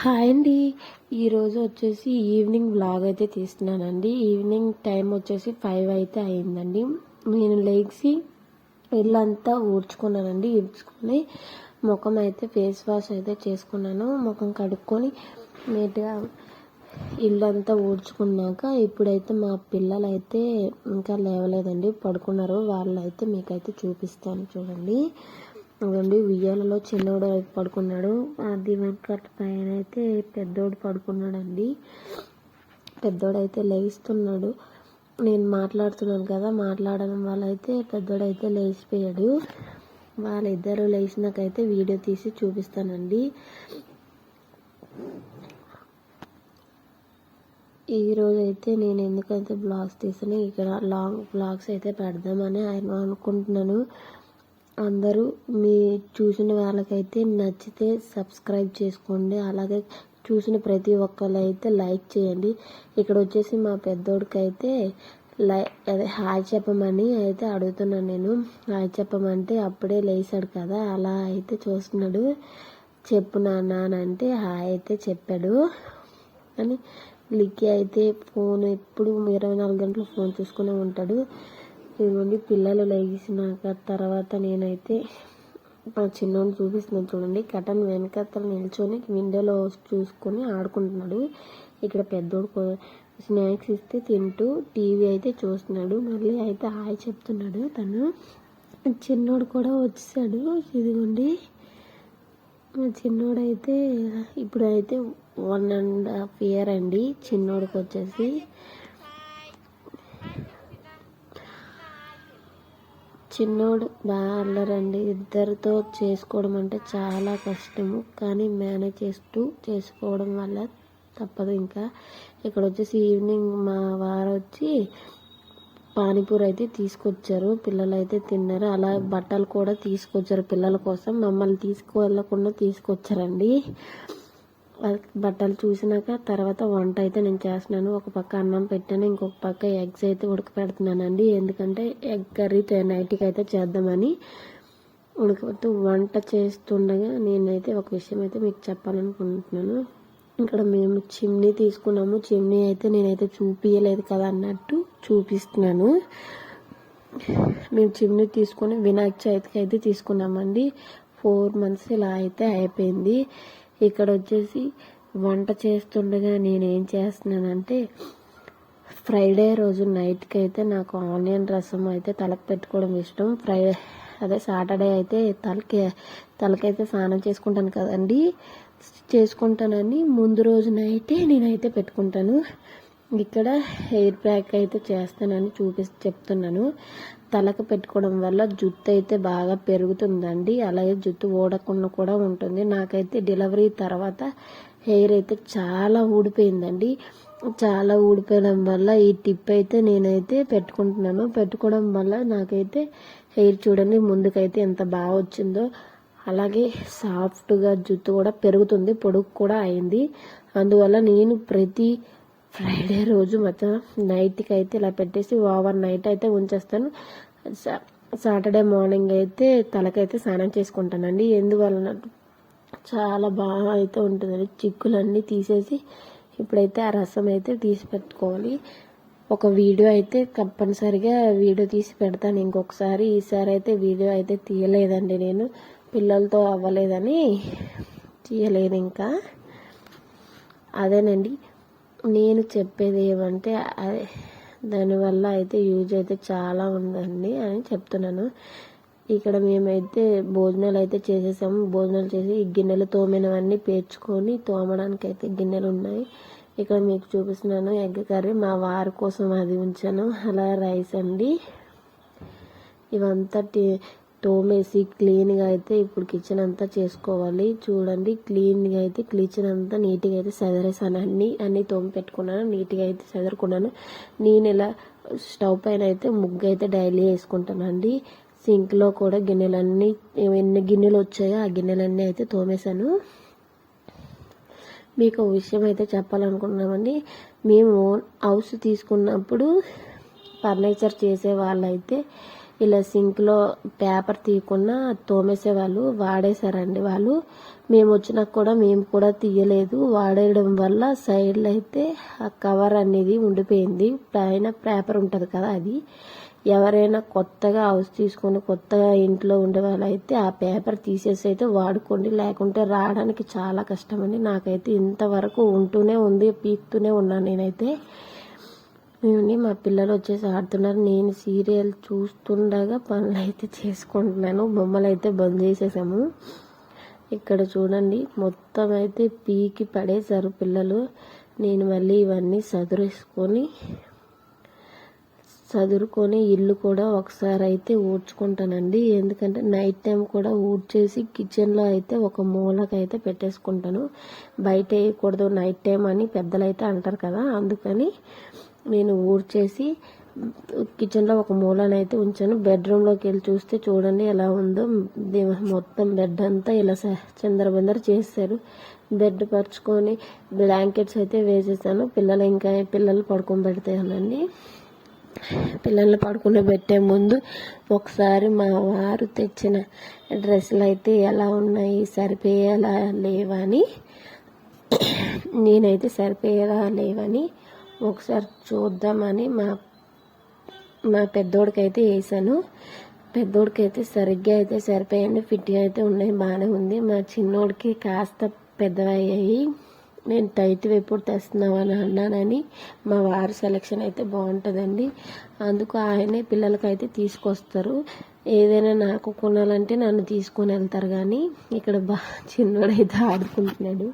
Hi అండి. ఈరోజు వచ్చేసి ఈవినింగ్ వ్లాగ్ అయితే తీస్తున్నానండి. ఈవినింగ్ టైం వచ్చేసి 5 అయితే అయిందండి. నేను లేచి ఇల్లంతా ఊడ్చుకున్నానండి. ఊడ్చుకొని ముఖం అయితే ఫేస్ వాష్ అయితే చేసుకున్నాను. ముఖం కడుక్కొని నీట్గా ఇల్లంతా ఊడ్చుకున్నాక ఇప్పుడైతే మా పిల్లలు అయితే ఇంకా లేవలేదండి, పడుకున్నారు. వాళ్ళైతే మీకైతే చూపిస్తాను చూడండి. అదండి ఉయ్యాలలో చిన్నోడు పడుకున్నాడు. అది వెనకట్ పైన అయితే పెద్దోడు పడుకున్నాడండి. పెద్దోడైతే లేస్తున్నాడు. నేను మాట్లాడుతున్నాను కదా, మాట్లాడడం వల్ల అయితే పెద్దోడైతే లేచిపోయాడు. వాళ్ళిద్దరూ లేచినాకైతే వీడియో తీసి చూపిస్తానండి. ఈరోజు అయితే నేను ఎందుకైతే బ్లాగ్స్ తీసాను, ఇక్కడ లాంగ్ బ్లాగ్స్ అయితే పెడదామని అనుకుంటున్నాను. అందరూ మీ చూసిన వాళ్ళకైతే నచ్చితే సబ్స్క్రైబ్ చేసుకోండి. అలాగే చూసిన ప్రతి ఒక్కళ్ళు అయితే లైక్ చేయండి. ఇక్కడ వచ్చేసి మా పెద్దోడికైతే అదే హాయ్ చెప్పమని అయితే అడుగుతున్నాను నేను. హాయ్ చెప్పమంటే అప్పుడే లేచాడు కదా, అలా అయితే చూస్తున్నాడు. చెప్పు నాన్న అంటే హాయ్ అయితే చెప్పాడు. అని లిక్కి అయితే ఫోన్ ఎప్పుడు 24 గంటలు ఫోన్ చూసుకునే ఉంటాడు. ఇదిగోండి పిల్లలు లేచినాక తర్వాత నేనైతే మా చిన్నోడిని చూపిస్తున్నాను చూడండి. కటన్ వెనకత్తలు నిల్చొని విండోలో చూసుకొని ఆడుకుంటున్నాడు. ఇక్కడ పెద్దోడు స్నాక్స్ ఇస్తే తింటూ టీవీ అయితే చూస్తున్నాడు. మళ్ళీ అయితే హాయ్ చెప్తున్నాడు తను. చిన్నోడు కూడా వచ్చేసాడు. ఇదిగోండి మా చిన్నోడైతే ఇప్పుడైతే 1.5 year అండి చిన్నోడికి వచ్చేసి. చిన్నోడు బాగా అల్లరండి. ఇద్దరితో చేసుకోవడం అంటే చాలా కష్టము, కానీ మేనేజ్ చేసుకోవడం వల్ల తప్పదు. ఇంకా ఇక్కడ వచ్చేసి ఈవినింగ్ మా వారు వచ్చి పానీపూరి అయితే తీసుకొచ్చారు. పిల్లలు అయితే తిన్నారు. అలా బట్టలు కూడా తీసుకొచ్చారు పిల్లల కోసం. మమ్మల్ని తీసుకువెళ్ళకుండా తీసుకొచ్చారండి. బట్టలు చూసినాక తర్వాత వంట అయితే నేను చేస్తున్నాను. ఒక పక్క అన్నం పెట్టాను, ఇంకొక పక్క ఎగ్స్ అయితే ఉడకపెడుతున్నానండి. ఎందుకంటే ఎగ్ కర్రీ నైట్కి అయితే చేద్దామని ఉడకబెడుతూ వంట చేస్తుండగా నేనైతే ఒక విషయం అయితే మీకు చెప్పాలనుకుంటున్నాను. ఇక్కడ మేము చిమ్నీ తీసుకున్నాము. చిమ్నీ అయితే నేనైతే చూపించలేదు కదా అన్నట్టు చూపిస్తున్నాను. మేము చిమ్నీ తీసుకొని వినాయక చవితికి అయితే తీసుకున్నామండి. 4 months ఇలా అయితే అయిపోయింది. ఇక్కడ వచ్చేసి వంట చేస్తుండగా నేనేం చేస్తున్నానంటే, ఫ్రైడే రోజు నైట్కి అయితే నాకు ఆనియన్ రసం అయితే తలకు పెట్టుకోవడం ఇష్టం. సాటర్డే అయితే తలకైతే స్నానం చేసుకుంటాను కదండి, చేసుకుంటానని ముందు రోజు నైటే నేనైతే పెట్టుకుంటాను. ఇక్కడ హెయిర్ ప్యాక్ అయితే చేస్తానని చెప్తున్నాను. తలకు పెట్టుకోవడం వల్ల జుట్టు అయితే బాగా పెరుగుతుందండి. అలాగే జుట్టు ఊడకుండా కూడా ఉంటుంది. నాకైతే డెలివరీ తర్వాత హెయిర్ అయితే చాలా ఊడిపోయిందండి. చాలా ఊడిపోయడం వల్ల ఈ టిప్ అయితే నేనైతే పెట్టుకుంటున్నాను. పెట్టుకోవడం వల్ల నాకైతే హెయిర్ చూడండి ముందుకైతే ఎంత బాగా వచ్చిందో. అలాగే సాఫ్ట్గా జుట్టు కూడా పెరుగుతుంది, పొడుగు కూడా అయింది. అందువల్ల నేను ప్రతి ఫ్రైడే రోజు మొత్తం నైట్కి అయితే ఇలా పెట్టేసి ఓవర్ నైట్ అయితే ఉంచేస్తాను. సాటర్డే మార్నింగ్ అయితే తలకైతే స్నానం చేసుకుంటానండి. ఎందువలన చాలా బాగా అయితే ఉంటుందండి. చిక్కులన్నీ తీసేసి ఇప్పుడైతే ఆ రసం అయితే తీసి పెట్టుకోవాలి. ఒక వీడియో అయితే కంపల్సరిగా వీడియో తీసి పెడతాను ఇంకొకసారి. ఈసారి అయితే వీడియో అయితే తీయలేదండి, నేను పిల్లలతో అవ్వలేదని తీయలేదు. ఇంకా అదేనండి నేను చెప్పేది ఏమంటే, దానివల్ల అయితే యూజ్ అయితే చాలా ఉందండి అని చెప్తున్నాను. ఇక్కడ మేమైతే భోజనాలు అయితే చేసేసాము. భోజనాలు చేసి ఈ గిన్నెలు తోమినవన్నీ పేర్చుకొని తోమడానికి అయితే గిన్నెలు ఉన్నాయి. ఇక్కడ మీకు చూపిస్తున్నాను ఎగ్ కర్రీ. మా వారి కోసం అది ఉంచాను. అలా రైస్ అండి. ఇవంతా తోమేసి క్లీన్గా అయితే ఇప్పుడు కిచెన్ అంతా చేసుకోవాలి. చూడండి క్లీన్గా అయితే కిచెన్ అంతా నీట్గా అయితే సదరేసాను. అన్నీ తోమి పెట్టుకున్నాను, నీట్గా అయితే సదరుకున్నాను. నేను ఇలా స్టవ్ పైన అయితే ముగ్గు అయితే డైలీ వేసుకుంటానండి. సింక్లో కూడా గిన్నెలన్నీ ఎన్ని గిన్నెలు వచ్చాయో ఆ గిన్నెలన్నీ అయితే తోమేశాను. మీకు ఒక విషయం అయితే చెప్పాలనుకున్నామండి. మేము హౌస్ తీసుకున్నప్పుడు ఫర్నిచర్ చేసే వాళ్ళైతే ఇలా సింక్లో పేపర్ తీయకుండా తోమేసేవాళ్ళు, వాడేశారండి వాళ్ళు. మేము వచ్చినాక కూడా మేము కూడా తీయలేదు. వాడేయడం వల్ల సైడ్లో అయితే ఆ కవర్ అనేది ఉండిపోయింది. పైన పేపర్ ఉంటుంది కదా, అది ఎవరైనా కొత్తగా హౌస్ తీసుకొని కొత్తగా ఇంట్లో ఉండే వాళ్ళైతే ఆ పేపర్ తీసేసి అయితే వాడుకోండి, లేకుంటే రావడానికి చాలా కష్టం అండి. నాకైతే ఇంతవరకు ఉంటూనే ఉంది, పీకుతూనే ఉన్నాను నేనైతే. మా పిల్లలు వచ్చేసి ఆడుతున్నారు, నేను సీరియల్ చూస్తుండగా పనులు అయితే చేసుకుంటున్నాను. బొమ్మలు అయితే బంద్ చేసేసాము. ఇక్కడ చూడండి, మొత్తం అయితే పీకి పడేశారు పిల్లలు. నేను మళ్ళీ ఇవన్నీ చదురుకొని ఇల్లు కూడా ఒకసారి అయితే ఊడ్చుకుంటానండి. ఎందుకంటే నైట్ టైం కూడా ఊడ్చేసి కిచెన్లో అయితే ఒక మూలకైతే పెట్టేసుకుంటాను. బయట వేయకూడదు నైట్ టైం అని పెద్దలు అయితే అంటారు కదా, అందుకని నేను ఊడ్చేసి కిచెన్లో ఒక మూలనైతే ఉంచాను. బెడ్రూమ్లోకి వెళ్ళి చూస్తే చూడండి ఎలా ఉందో. మొత్తం బెడ్ అంతా ఇలా చిందరబందర చేశారు. బెడ్ పరుచుకొని బ్లాంకెట్స్ అయితే వేసేసాను. పిల్లలు పడుకొని పెడతానండి. పిల్లల్ని పడుకుని పెట్టే ముందు ఒకసారి మా వారు తెచ్చిన డ్రెస్సులు అయితే ఎలా ఉన్నాయి, సరిపోయేలా లేవని, నేనైతే సరిపోయేలా లేవని ఒకసారి చూద్దామని మా పెద్దోడికి అయితే వేసాను. పెద్దోడికి అయితే సరిగ్గా అయితే సరిపోయాయండి, ఫిట్గా అయితే ఉన్నాయి, బాగానే ఉంది. మా చిన్నోడికి కాస్త పెద్దవయ్యాయి. నేను టైట్ ఎప్పుడు తెస్తున్నామని అన్నానని మా వారి సెలెక్షన్ అయితే బాగుంటుందండి, అందుకు ఆయనే పిల్లలకైతే తీసుకొస్తారు. ఏదైనా నాకు కొనాలంటే నన్ను తీసుకొని వెళ్తారు. కానీ ఇక్కడ చిన్నోడైతే ఆడుకుంటున్నాడు.